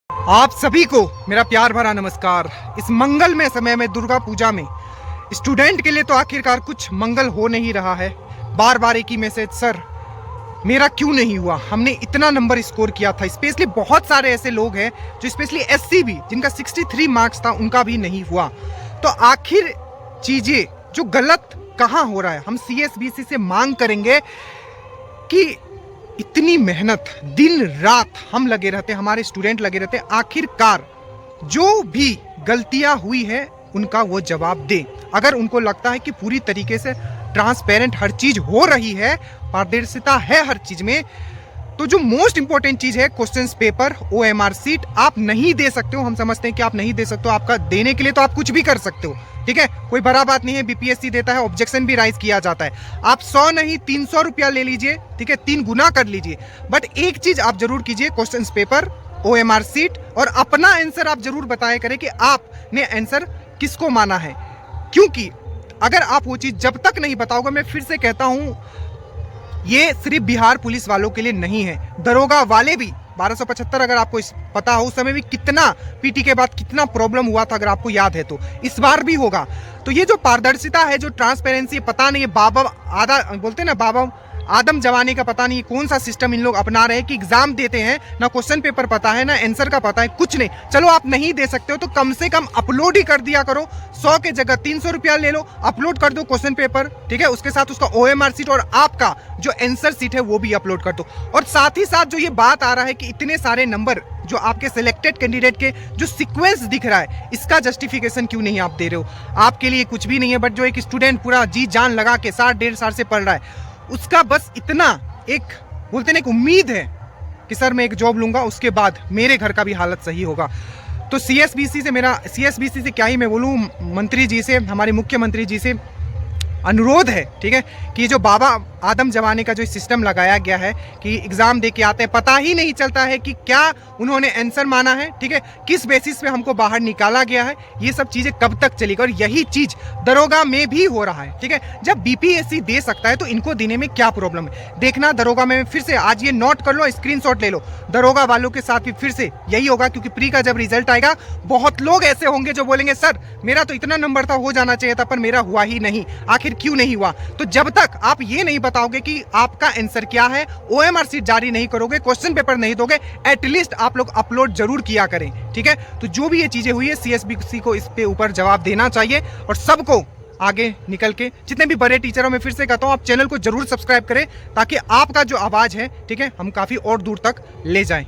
आप सभी को मेरा प्यार भरा नमस्कार। इस मंगलमय समय में, दुर्गा पूजा में, स्टूडेंट के लिए तो आखिरकार कुछ मंगल हो नहीं रहा है। बार बार एक ही मैसेज, सर मेरा क्यों नहीं हुआ, हमने इतना नंबर स्कोर किया था। स्पेशली बहुत सारे ऐसे लोग हैं जो स्पेशली एससी भी, जिनका 63 मार्क्स था, उनका भी नहीं हुआ। तो आखिर चीजें जो गलत कहाँ हो रहा है, हम सीएसबीसी से मांग करेंगे कि इतनी मेहनत दिन रात हम लगे रहते, हमारे स्टूडेंट लगे रहते, आखिरकार जो भी गलतियां हुई है उनका वो जवाब दे। अगर उनको लगता है कि पूरी तरीके से ट्रांसपेरेंट हर चीज हो रही है, पारदर्शिता है हर चीज में, तो जो मोस्ट इंपॉर्टेंट चीज है क्वेश्चन पेपर, ओएमआर सीट आप नहीं दे सकते हो। हम समझते हैं कि आप नहीं दे सकते हो, आपका देने के लिए तो आप कुछ भी कर सकते हो, ठीक है, कोई बड़ा बात नहीं है। बीपीएससी देता है, ऑब्जेक्शन भी राइज किया जाता है। आप 100 नहीं 300 रुपया ले लीजिए, ठीक है, 3 गुना कर लीजिए, बट एक चीज आप जरूर कीजिए, क्वेश्चन पेपर, ओएमआर सीट और अपना आंसर आप जरूर बताया करें कि आपने आंसर किसको माना है। क्योंकि अगर आप वो चीज जब तक नहीं बताओगे, मैं फिर से कहता हूं, ये सिर्फ बिहार पुलिस वालों के लिए नहीं है, दरोगा वाले भी 1275, अगर आपको पता हो उस समय भी कितना पीटी के बाद कितना प्रॉब्लम हुआ था, अगर आपको याद है तो इस बार भी होगा। तो ये जो पारदर्शिता है, जो ट्रांसपेरेंसी, पता नहीं है बाबा आधा बोलते हैं ना, बाबा आदम जमाने का पता नहीं कौन सा सिस्टम इन लोग अपना रहे हैं कि एग्जाम देते हैं, ना क्वेश्चन पेपर पता है, ना आंसर का पता है, कुछ नहीं। चलो आप नहीं दे सकते हो तो कम से कम अपलोड ही कर दिया करो। 100 के जगह 300 रुपया ले लो, अपलोड कर दो क्वेश्चन पेपर, ठीक है, उसके साथ उसका ओएमआर सीट और आपका जो आंसर सीट है वो भी अपलोड कर दो। और साथ ही साथ जो ये बात आ रहा है कि इतने सारे नंबर जो आपके सिलेक्टेड कैंडिडेट के जो सीक्वेंस दिख रहा है, इसका जस्टिफिकेशन क्यों नहीं आप दे रहे हो। आपके लिए कुछ भी नहीं है, बट जो एक स्टूडेंट पूरा जी जान लगा के 60-1.5 साल से पढ़ रहा है, उसका बस इतना एक बोलते हैं एक उम्मीद है कि सर मैं एक जॉब लूंगा, उसके बाद मेरे घर का भी हालत सही होगा। तो सीएसबीसी से क्या ही मैं बोलूं, मंत्री जी से, हमारे मुख्यमंत्री जी से अनुरोध है, ठीक है, कि जो बाबा आदम जमाने का जो सिस्टम लगाया गया है कि एग्जाम दे के आते हैं, पता ही नहीं चलता है कि क्या उन्होंने आंसर माना है, ठीक है, किस बेसिस पे हमको बाहर निकाला गया है, ये सब चीजें कब तक चलेगी। और यही चीज दरोगा में भी हो रहा है, ठीक है। जब बीपीएससी दे सकता है तो इनको देने में क्या प्रॉब्लम है। देखना दरोगा में फिर से, आज ये नोट कर लो, स्क्रीनशॉट ले लो, दरोगा वालों के साथ भी फिर से यही होगा। क्योंकि प्री का जब रिजल्ट आएगा, बहुत लोग ऐसे होंगे जो बोलेंगे सर मेरा तो इतना नंबर था, हो जाना चाहिए था, पर मेरा हुआ ही नहीं, आखिर क्यों नहीं हुआ। तो जब तक आप ये नहीं बताओगे कि आपका आंसर क्या है, ओएमआर सीट जारी नहीं करोगे, क्वेश्चन पेपर नहीं दोगे, एटलीस्ट आप लोग अपलोड जरूर किया करें, ठीक है। तो जो भी ये चीजें हुई है, सीएसबीसी को इस पे ऊपर जवाब देना चाहिए और सबको आगे निकल के, जितने भी बड़े टीचरों में फिर से कहता हूं, आप चैनल को जरूर सब्सक्राइब करें ताकि आपका जो आवाज है, ठीक है, हम काफी और दूर तक ले जाएं।